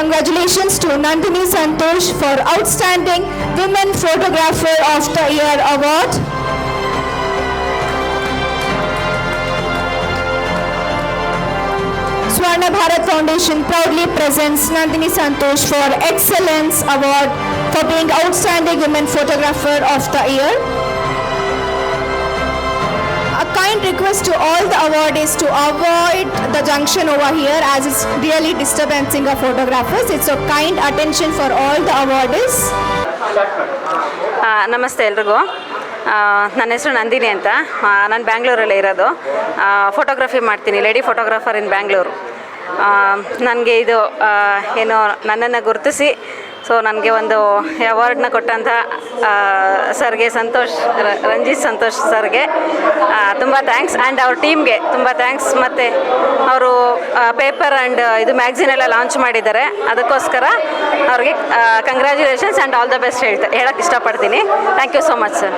Congratulations to Nandini Santosh for Outstanding Women Photographer of the Year Award. Swarna Bharat Foundation proudly presents Nandini Santosh for Excellence Award for being Outstanding Women Photographer of the Year. A kind request to all the awardees to avoid the junction over here as it's really disturbing our photographers. It's a kind attention for all the awardees. ನಮಸ್ತೆ ಎಲ್ರಿಗೂ. ನನ್ನ ಹೆಸರು ನಂದಿನಿ ಅಂತ. ನಾನು ಬ್ಯಾಂಗ್ಳೂರಲ್ಲೇ ಇರೋದು. Photography ಮಾಡ್ತೀನಿ, lady photographer ಇನ್ ಬ್ಯಾಂಗ್ಳೂರು. ನನಗೆ ಇದು ಏನು ನನ್ನನ್ನು ಗುರುತಿಸಿ ನನಗೆ ಒಂದು ಅವಾರ್ಡ್ನ ಕೊಟ್ಟಂಥ ಸರ್ಗೆ ರಂಜಿತ್ ಸಂತೋಷ್ ಸರ್ಗೆ ತುಂಬ ಥ್ಯಾಂಕ್ಸ್. ಆ್ಯಂಡ್ ಅವ್ರ ಟೀಮ್ಗೆ ತುಂಬ ಥ್ಯಾಂಕ್ಸ್. ಮತ್ತು ಅವರು ಪೇಪರ್ ಆ್ಯಂಡ್ ಇದು ಮ್ಯಾಗ್ಝಿನೆಲ್ಲ ಲಾಂಚ್ ಮಾಡಿದ್ದಾರೆ. ಅದಕ್ಕೋಸ್ಕರ ಅವ್ರಿಗೆ congratulations and all the best ಹೇಳಕ್ಕೆ ಇಷ್ಟಪಡ್ತೀನಿ. Thank you so much sir.